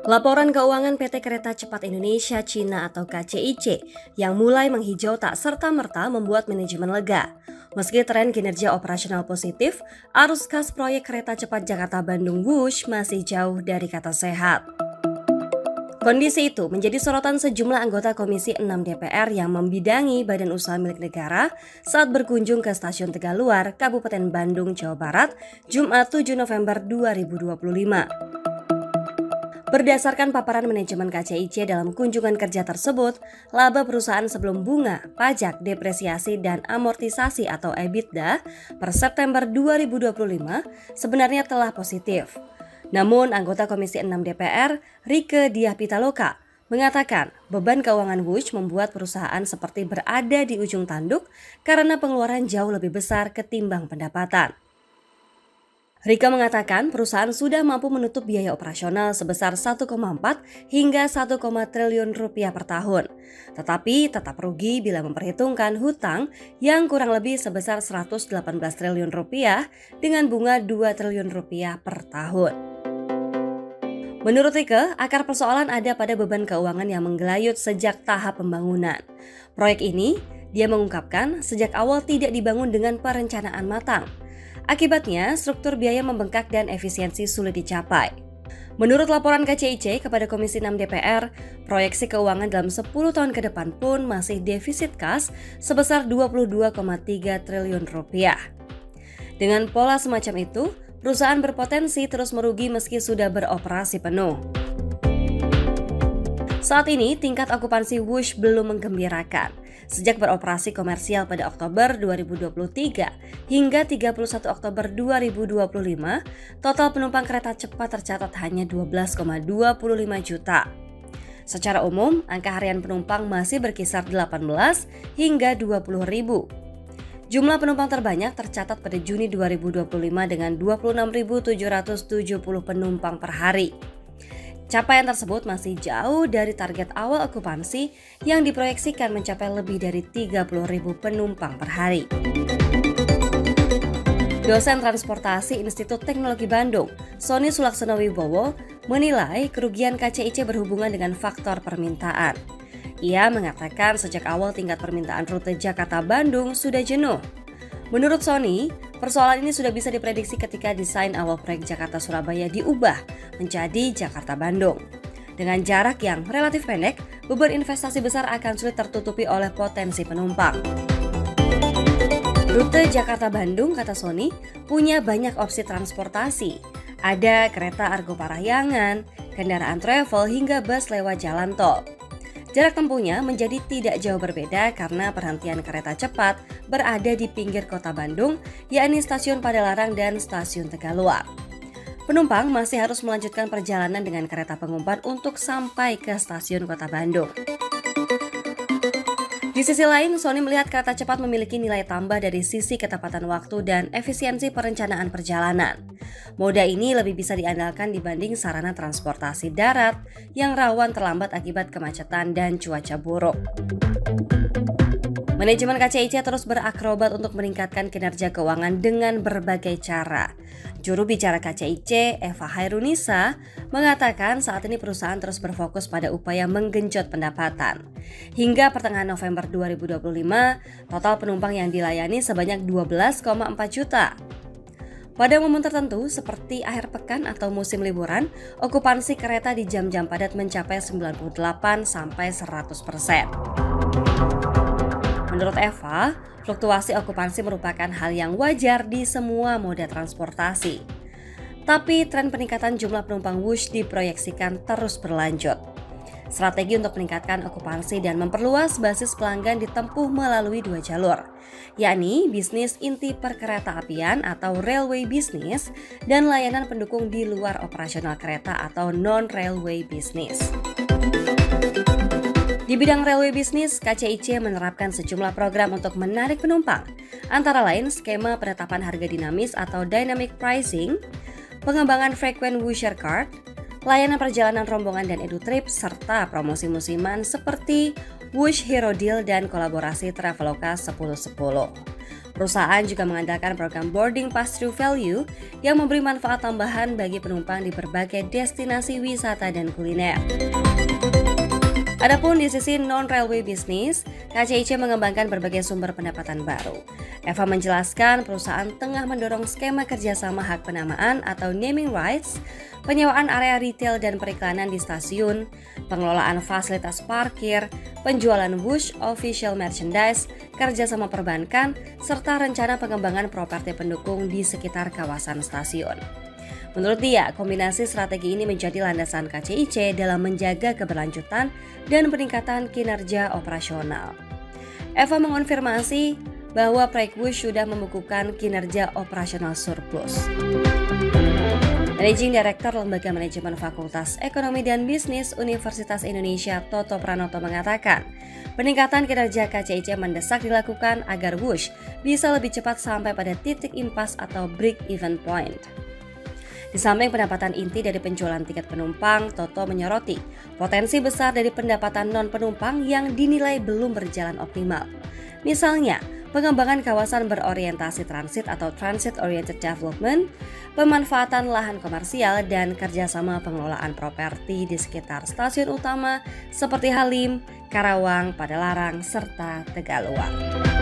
Laporan keuangan PT Kereta Cepat Indonesia Cina atau KCIC yang mulai menghijau tak serta-merta membuat manajemen lega. Meski tren kinerja operasional positif, arus kas proyek kereta cepat Jakarta-Bandung Wush masih jauh dari kata sehat. Kondisi itu menjadi sorotan sejumlah anggota Komisi 6 DPR yang membidangi badan usaha milik negara saat berkunjung ke Stasiun Tegaluar, Kabupaten Bandung, Jawa Barat, Jumat 7 November 2025. Berdasarkan paparan manajemen KCIC dalam kunjungan kerja tersebut, laba perusahaan sebelum bunga, pajak, depresiasi, dan amortisasi atau EBITDA per September 2025 sebenarnya telah positif. Namun, anggota Komisi 6 DPR, Rieke Diah Pitaloka, mengatakan beban keuangan Wush membuat perusahaan seperti berada di ujung tanduk karena pengeluaran jauh lebih besar ketimbang pendapatan. Rieke mengatakan perusahaan sudah mampu menutup biaya operasional sebesar 1,4 hingga 1, triliun rupiah per tahun. Tetapi tetap rugi bila memperhitungkan hutang yang kurang lebih sebesar 118 triliun rupiah dengan bunga 2 triliun rupiah per tahun. Menurut Rieke, akar persoalan ada pada beban keuangan yang menggelayut sejak tahap pembangunan. Proyek ini, dia mengungkapkan, sejak awal tidak dibangun dengan perencanaan matang. Akibatnya, struktur biaya membengkak dan efisiensi sulit dicapai. Menurut laporan KCIC kepada Komisi 6 DPR, proyeksi keuangan dalam 10 tahun ke depan pun masih defisit kas sebesar 22,3 triliun rupiah. Dengan pola semacam itu, perusahaan berpotensi terus merugi meski sudah beroperasi penuh. Saat ini, tingkat okupansi Wush belum menggembirakan. Sejak beroperasi komersial pada Oktober 2023 hingga 31 Oktober 2025, total penumpang kereta cepat tercatat hanya 12,25 juta. Secara umum, angka harian penumpang masih berkisar 18 hingga 20 ribu. Jumlah penumpang terbanyak tercatat pada Juni 2025 dengan 26.770 penumpang per hari. Capaian tersebut masih jauh dari target awal okupansi yang diproyeksikan mencapai lebih dari 30.000 penumpang per hari. Dosen Transportasi Institut Teknologi Bandung, Sony Sulaksono Wibowo, menilai kerugian KCIC berhubungan dengan faktor permintaan. Ia mengatakan sejak awal tingkat permintaan rute Jakarta-Bandung sudah jenuh. Menurut Sony, persoalan ini sudah bisa diprediksi ketika desain awal proyek Jakarta-Surabaya diubah menjadi Jakarta-Bandung. Dengan jarak yang relatif pendek, beban investasi besar akan sulit tertutupi oleh potensi penumpang. Rute Jakarta-Bandung, kata Sony, punya banyak opsi transportasi. Ada kereta Argo Parahyangan, kendaraan travel hingga bus lewat jalan tol. Jarak tempuhnya menjadi tidak jauh berbeda karena perhentian kereta cepat berada di pinggir kota Bandung, yakni Stasiun Padalarang dan Stasiun Tegaluar. Penumpang masih harus melanjutkan perjalanan dengan kereta pengumpan untuk sampai ke Stasiun Kota Bandung. Di sisi lain, Sony melihat kereta cepat memiliki nilai tambah dari sisi ketepatan waktu dan efisiensi perencanaan perjalanan. Moda ini lebih bisa diandalkan dibanding sarana transportasi darat yang rawan terlambat akibat kemacetan dan cuaca buruk. Manajemen KCIC terus berakrobat untuk meningkatkan kinerja keuangan dengan berbagai cara. Juru bicara KCIC, Eva Hairunisa, mengatakan saat ini perusahaan terus berfokus pada upaya menggenjot pendapatan. Hingga pertengahan November 2025, total penumpang yang dilayani sebanyak 12,4 juta. Pada momen tertentu seperti akhir pekan atau musim liburan, okupansi kereta di jam-jam padat mencapai 98-100%. Menurut Eva, fluktuasi okupansi merupakan hal yang wajar di semua moda transportasi. Tapi tren peningkatan jumlah penumpang Wush diproyeksikan terus berlanjut. Strategi untuk meningkatkan okupansi dan memperluas basis pelanggan ditempuh melalui 2 jalur, yakni bisnis inti perkereta-apian atau railway business dan layanan pendukung di luar operasional kereta atau non-railway business. Di bidang railway business, KCIC menerapkan sejumlah program untuk menarik penumpang, antara lain skema penetapan harga dinamis atau dynamic pricing, pengembangan frequent Wusher card, layanan perjalanan rombongan dan edu-trip, serta promosi musiman seperti Wush Hero Deal dan kolaborasi Traveloka 1010. Perusahaan juga mengandalkan program boarding pass-through value yang memberi manfaat tambahan bagi penumpang di berbagai destinasi wisata dan kuliner. Adapun di sisi non-railway bisnis, KCIC mengembangkan berbagai sumber pendapatan baru. Eva menjelaskan perusahaan tengah mendorong skema kerjasama hak penamaan atau naming rights, penyewaan area retail dan periklanan di stasiun, pengelolaan fasilitas parkir, penjualan Whoosh official merchandise, kerjasama perbankan, serta rencana pengembangan properti pendukung di sekitar kawasan stasiun. Menurut dia, kombinasi strategi ini menjadi landasan KCIC dalam menjaga keberlanjutan dan peningkatan kinerja operasional. Eva mengonfirmasi bahwa proyek Whoosh sudah membukukan kinerja operasional surplus. Managing Director Lembaga Manajemen Fakultas Ekonomi dan Bisnis Universitas Indonesia Toto Pranoto mengatakan, peningkatan kinerja KCIC mendesak dilakukan agar Whoosh bisa lebih cepat sampai pada titik impas atau break-even point. Di samping pendapatan inti dari penjualan tiket penumpang, Toto menyoroti potensi besar dari pendapatan non-penumpang yang dinilai belum berjalan optimal. Misalnya, pengembangan kawasan berorientasi transit atau transit-oriented development, pemanfaatan lahan komersial, dan kerjasama pengelolaan properti di sekitar stasiun utama seperti Halim, Karawang, Padalarang, serta Tegaluar.